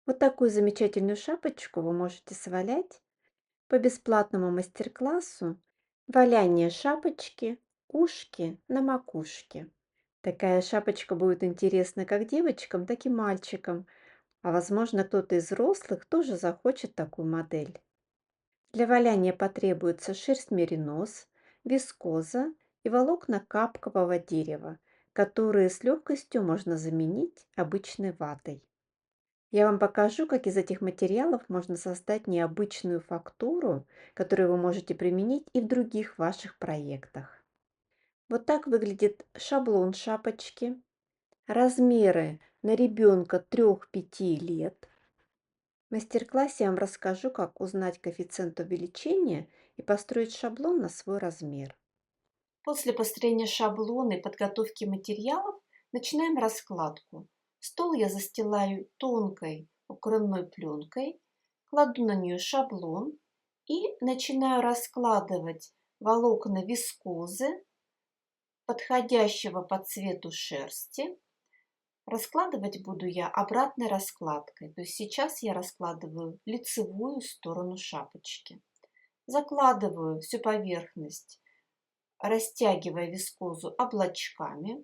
Вот такую замечательную шапочку вы можете свалять по бесплатному мастер-классу «Валяние шапочки, ушки на макушке». Такая шапочка будет интересна как девочкам, так и мальчикам, а возможно кто-то из взрослых тоже захочет такую модель. Для валяния потребуется шерсть меринос, вискоза и волокна капкового дерева, которые с легкостью можно заменить обычной ватой. Я вам покажу, как из этих материалов можно создать необычную фактуру, которую вы можете применить и в других ваших проектах. Вот так выглядит шаблон шапочки. Размеры на ребенка 3–5 лет. В мастер-классе я вам расскажу, как узнать коэффициент увеличения и построить шаблон на свой размер. После построения шаблона и подготовки материалов начинаем раскладку. Стол я застилаю тонкой укрывной пленкой, кладу на нее шаблон и начинаю раскладывать волокна вискозы, подходящего по цвету шерсти. Раскладывать буду я обратной раскладкой, то есть сейчас я раскладываю лицевую сторону шапочки. Закладываю всю поверхность, растягивая вискозу облачками,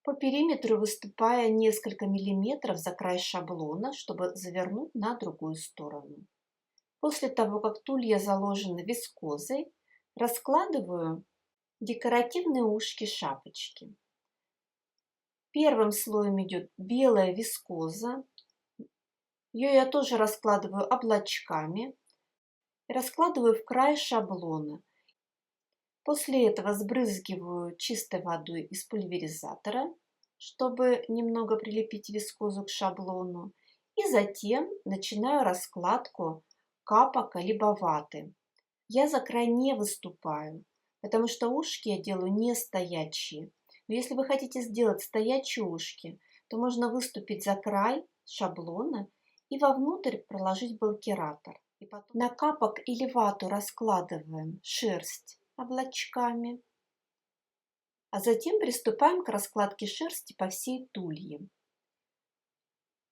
по периметру выступая несколько миллиметров за край шаблона, чтобы завернуть на другую сторону. После того, как тулья заложены вискозой, раскладываю декоративные ушки шапочки. Первым слоем идет белая вискоза. Ее я тоже раскладываю облачками. Раскладываю в край шаблона. После этого сбрызгиваю чистой водой из пульверизатора, чтобы немного прилепить вискозу к шаблону. И затем начинаю раскладку капока либо ваты. Я за край не выступаю, потому что ушки я делаю не стоячие. Но если вы хотите сделать стоячие ушки, то можно выступить за край шаблона и вовнутрь проложить балкератор. И потом на капок или вату раскладываем шерсть облачками, а затем приступаем к раскладке шерсти по всей тулье.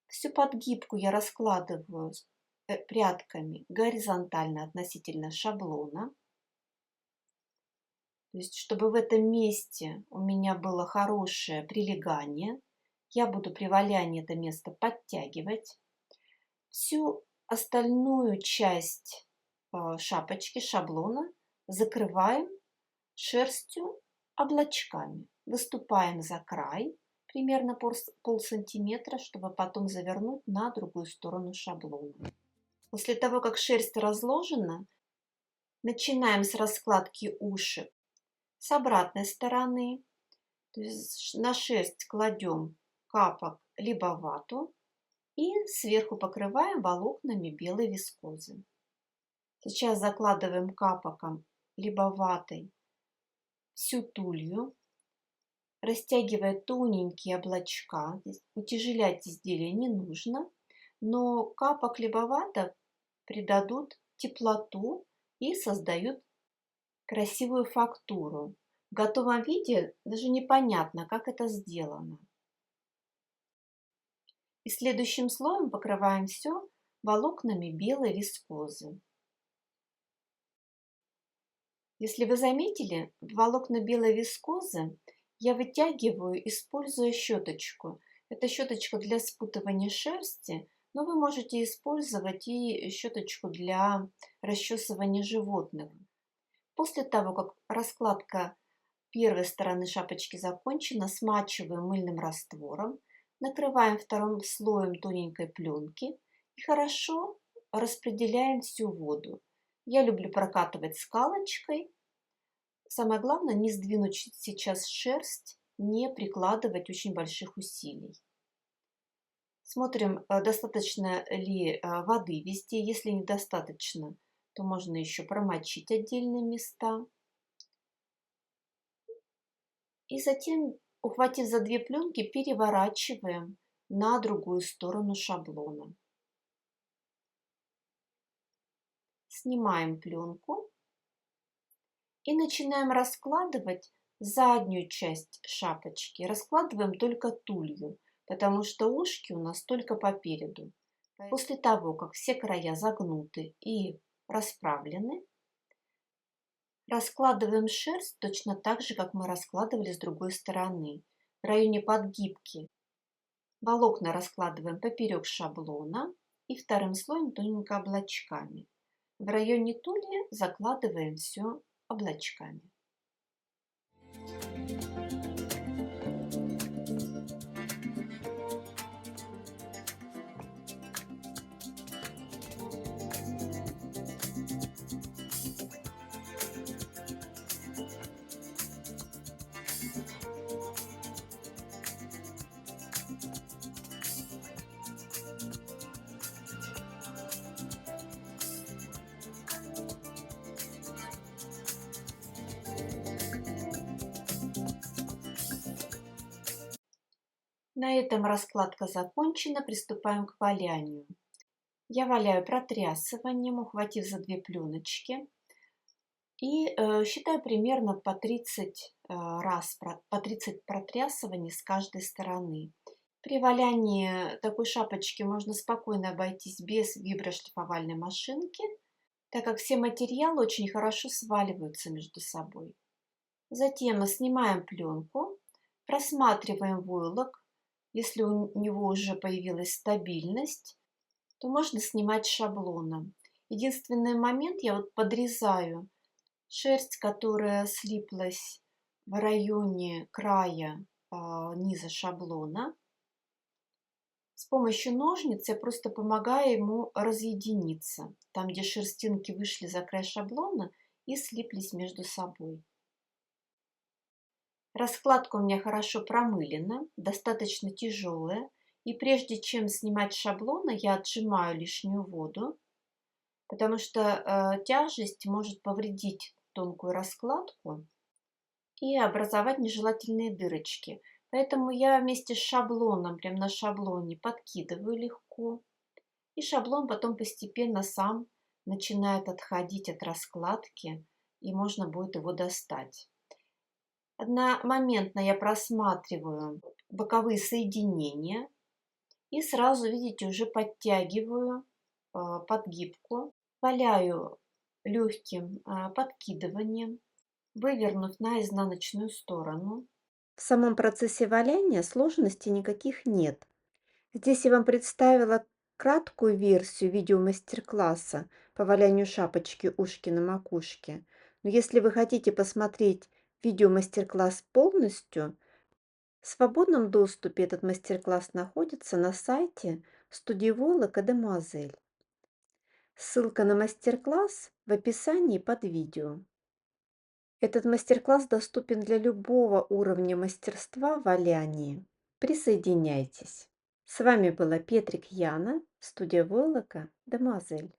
Всю подгибку я раскладываю прядками горизонтально относительно шаблона. То есть, чтобы в этом месте у меня было хорошее прилегание, я буду при валянии это место подтягивать. Всю остальную часть шапочки, шаблона закрываем шерстью облачками. Выступаем за край, примерно полсантиметра, чтобы потом завернуть на другую сторону шаблона. После того, как шерсть разложена, начинаем с раскладки ушек с обратной стороны. То есть на шерсть кладем капок либо вату и сверху покрываем волокнами белой вискозы. Сейчас закладываем капоком либо ватой всю тулью, растягивая тоненькие облачка. Утяжелять изделие не нужно, но капок либо вата придадут теплоту и создают красивую фактуру. В готовом виде даже непонятно, как это сделано. И следующим слоем покрываем все волокнами белой вискозы. Если вы заметили, волокна белой вискозы я вытягиваю, используя щеточку. Это щеточка для спутывания шерсти, но вы можете использовать и щеточку для расчесывания животных. После того, как раскладка первой стороны шапочки закончена, смачиваем мыльным раствором, накрываем вторым слоем тоненькой пленки и хорошо распределяем всю воду. Я люблю прокатывать скалочкой. Самое главное не сдвинуть сейчас шерсть, не прикладывать очень больших усилий. Смотрим, достаточно ли воды везде. Если недостаточно, то можно еще промочить отдельные места. И затем, ухватив за две пленки, переворачиваем на другую сторону шаблона. Снимаем пленку и начинаем раскладывать заднюю часть шапочки. Раскладываем только тулью, потому что ушки у нас только по переду. После того, как все края загнуты и расправлены, раскладываем шерсть точно так же, как мы раскладывали с другой стороны. В районе подгибки волокна раскладываем поперек шаблона и вторым слоем тоненько облачками. В районе тули закладываем все облачками. На этом раскладка закончена, приступаем к валянию. Я валяю протрясыванием, ухватив за две пленочки, и считаю примерно по 30 по 30 протрясываний с каждой стороны. При валянии такой шапочки можно спокойно обойтись без виброшлифовальной машинки, так как все материалы очень хорошо сваливаются между собой. Затем мы снимаем пленку, просматриваем войлок. Если у него уже появилась стабильность, то можно снимать шаблоном. Единственный момент, я вот подрезаю шерсть, которая слиплась в районе края низа шаблона. С помощью ножниц я просто помогаю ему разъединиться, там, где шерстинки вышли за край шаблона и слиплись между собой. Раскладка у меня хорошо промылена, достаточно тяжелая, и прежде чем снимать шаблоны, я отжимаю лишнюю воду, потому что тяжесть может повредить тонкую раскладку и образовать нежелательные дырочки. Поэтому я вместе с шаблоном, прям на шаблоне, подкидываю легко, и шаблон потом постепенно сам начинает отходить от раскладки, и можно будет его достать. Одномоментно я просматриваю боковые соединения и сразу, видите, уже подтягиваю подгибку, валяю легким подкидыванием, вывернув на изнаночную сторону. В самом процессе валяния сложностей никаких нет. Здесь я вам представила краткую версию видео-мастер-класса по валянию шапочки ушки на макушке. Но если вы хотите посмотреть видео-мастер-класс полностью, в свободном доступе этот мастер-класс находится на сайте студии Волок и Демуазель. Ссылка на мастер-класс в описании под видео. Этот мастер-класс доступен для любого уровня мастерства в валянии. Присоединяйтесь. С вами была Петрик Яна, студия Волока, Демуазель.